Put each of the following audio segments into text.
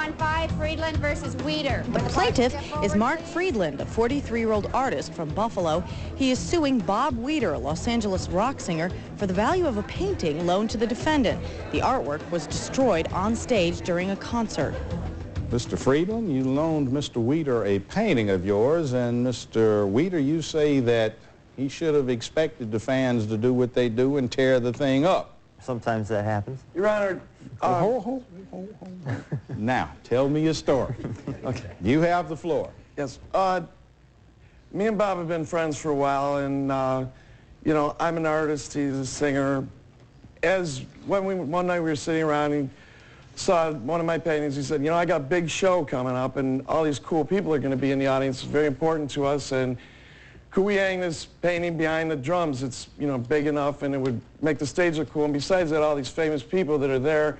415, Freeland versus Wieder. The plaintiff is Mark Freeland, a 43-year-old artist from Buffalo. He is suing Bob Wieder, a Los Angeles rock singer, for the value of a painting loaned to the defendant. The artwork was destroyed on stage during a concert. Mr. Freeland, you loaned Mr. Wieder a painting of yours, and Mr. Wieder, you say that he should have expected the fans to do what they do and tear the thing up. Sometimes that happens. Your Honor, hold. Now, tell me your story. Okay. You have the floor. Yes. Me and Bob have been friends for a while, and, you know, I'm an artist, he's a singer. One night we were sitting around, he saw one of my paintings. He said, you know, I got a big show coming up, and all these cool people are going to be in the audience. It's very important to us, and could we hang this painting behind the drums? It's, you know, big enough, and it would make the stage look cool. And besides that, all these famous people that are there,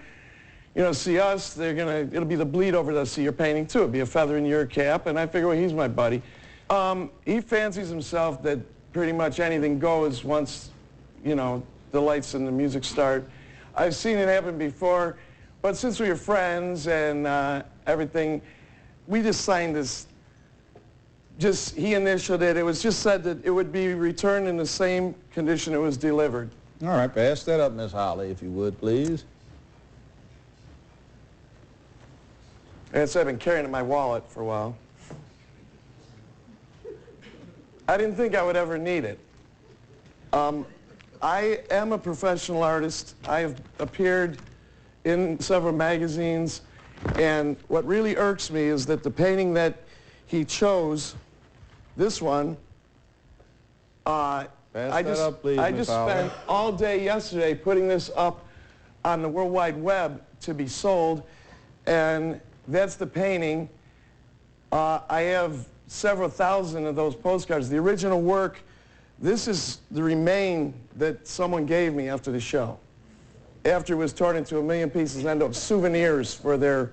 you know, see us, it'll be the bleed over to see your painting, too. It'll be a feather in your cap, and I figure, well, he's my buddy. He fancies himself that pretty much anything goes once, you know, the lights and the music start. I've seen it happen before, but since we were friends and everything, we just signed this. He initialed it. It was just said that it would be returned in the same condition it was delivered. All right, pass that up, Miss Holly, if you would, please. And so I've been carrying it in my wallet for a while. I didn't think I would ever need it. I am a professional artist. I have appeared in several magazines, and what really irks me is that the painting that he chose, this one, I just spent all day yesterday putting this up on the World Wide Web to be sold, and that's the painting. I have several thousand of those postcards. The original work, this is the remain that someone gave me after the show. After it was torn into a million pieces and ended up souvenirs for their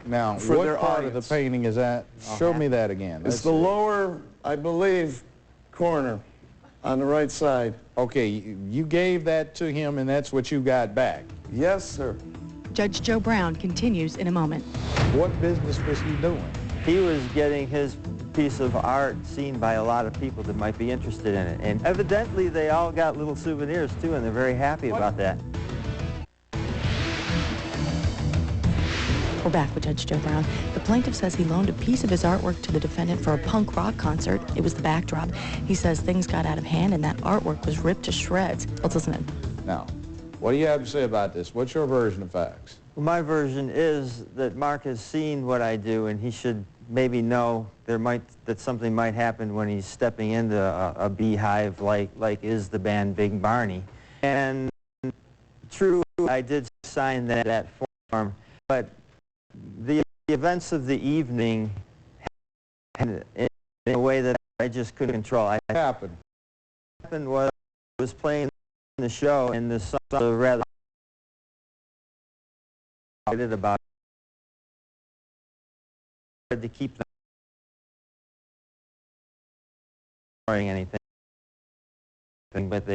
Now, what part of the painting is that? Show me that again. It's the lower, I believe, corner on the right side. Okay, you gave that to him, and that's what you got back? Yes, sir. Judge Joe Brown continues in a moment. What business was he doing? He was getting his piece of art seen by a lot of people that might be interested in it. And evidently, they all got little souvenirs, too, and they're very happy about that. We're back with Judge Joe Brown. The plaintiff says he loaned a piece of his artwork to the defendant for a punk rock concert. It was the backdrop. He says things got out of hand and that artwork was ripped to shreds. Let's listen in. Now, what do you have to say about this? What's your version of facts? Well, my version is that Mark has seen what I do, and he should maybe know that something might happen when he's stepping into a beehive like is the band Big Barney. And true, I did sign that form, but the events of the evening happened in a way that I just couldn't control. What happened was I was playing the show, and the song was rather about to keep them anything, but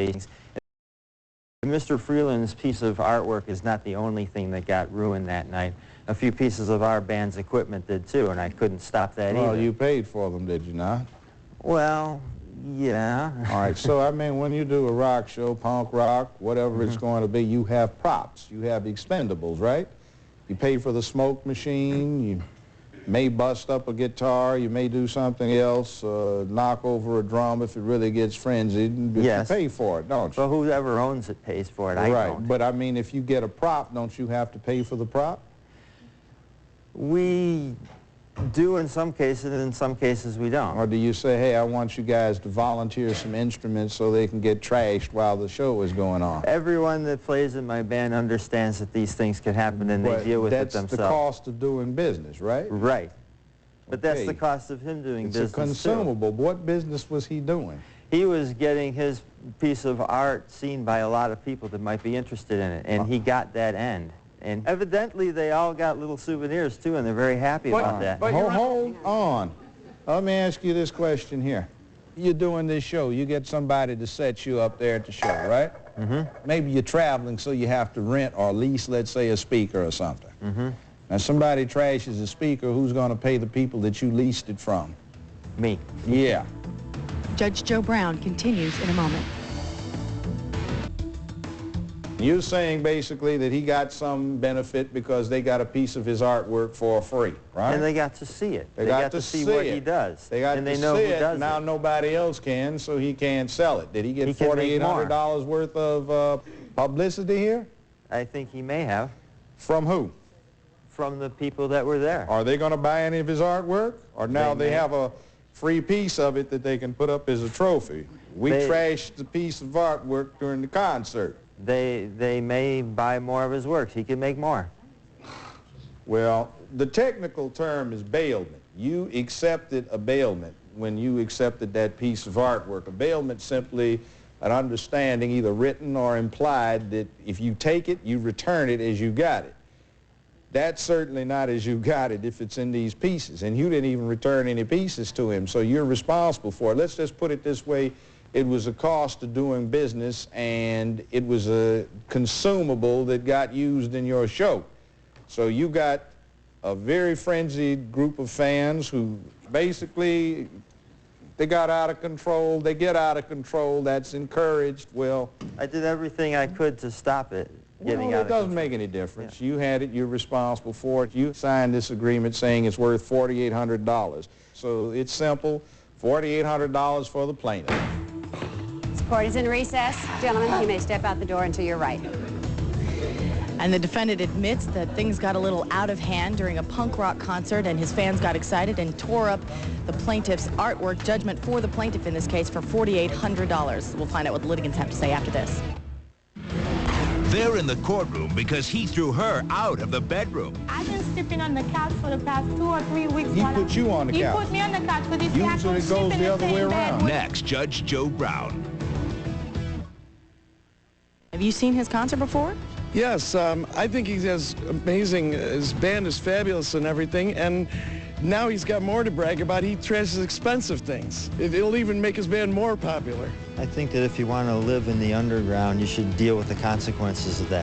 Mr. Freeland's piece of artwork is not the only thing that got ruined that night. A few pieces of our band's equipment did too, and I couldn't stop that either. Well, you paid for them, did you not? Well, yeah. All right, so I mean, when you do a rock show, punk rock, whatever it's going to be, you have props, you have expendables, right? You pay for the smoke machine, you may bust up a guitar, you may do something else, knock over a drum if it really gets frenzied. Yes. You pay for it, don't you? Well, whoever owns it pays for it. I don't. But I mean, if you get a prop, don't you have to pay for the prop? We do in some cases, and in some cases we don't. Or do you say, hey, I want you guys to volunteer some instruments so they can get trashed while the show is going on? Everyone that plays in my band understands that these things can happen, and they deal with it themselves. That's the cost of doing business, right? Right. But that's the cost of him doing business, It's a consumable. too. What business was he doing? He was getting his piece of art seen by a lot of people that might be interested in it, and he got that end. And evidently, they all got little souvenirs, too, and they're very happy about that. Hold on. Let me ask you this question here. You're doing this show. You get somebody to set you up there at the show, right? Mm-hmm. Maybe you're traveling, so you have to rent or lease, let's say, a speaker or something. Mm-hmm. Now, somebody trashes a speaker, who's going to pay the people that you leased it from? Me. Yeah. Judge Joe Brown continues in a moment. You're saying basically that he got some benefit because they got a piece of his artwork for free, right? And they got to see it. They got to see what he does. They got and to they know see who it. does Now it. nobody else can, so he can't sell it. Did he get He can make more. $4,800 worth of publicity here? I think he may have. From who? From the people that were there. Are they going to buy any of his artwork? Or now they have a free piece of it that they can put up as a trophy? We trashed the piece of artwork during the concert. They may buy more of his works. He can make more. Well, the technical term is bailment. You accepted a bailment when you accepted that piece of artwork. A bailment simply an understanding, either written or implied, that if you take it, you return it as you got it. That's certainly not as you got it if it's in these pieces. And you didn't even return any pieces to him, so you're responsible for it. Let's just put it this way. It was a cost of doing business, and it was a consumable that got used in your show. So you got a very frenzied group of fans who basically, they got out of control. They get out of control. That's encouraged. Well, I did everything I could to stop it getting well, out it of doesn't control. make any difference. Yeah. You had it. You're responsible for it. You signed this agreement saying it's worth $4,800. So it's simple, $4,800 for the plaintiff. This court is in recess. Gentlemen, you may step out the door and to your right. And the defendant admits that things got a little out of hand during a punk rock concert, and his fans got excited and tore up the plaintiff's artwork. Judgment for the plaintiff in this case for $4,800. We'll find out what the litigants have to say after this. They're in the courtroom because he threw her out of the bedroom. I've been sleeping on the couch for the past 2 or 3 weeks. He put you on the couch. He put me on the couch because he Usually it goes the other way around. Next, Judge Joe Brown. Have you seen his concert before? Yes, I think he has amazing, his band is fabulous and everything, and now he's got more to brag about. He trashes expensive things. It'll even make his band more popular. I think that if you want to live in the underground, you should deal with the consequences of that.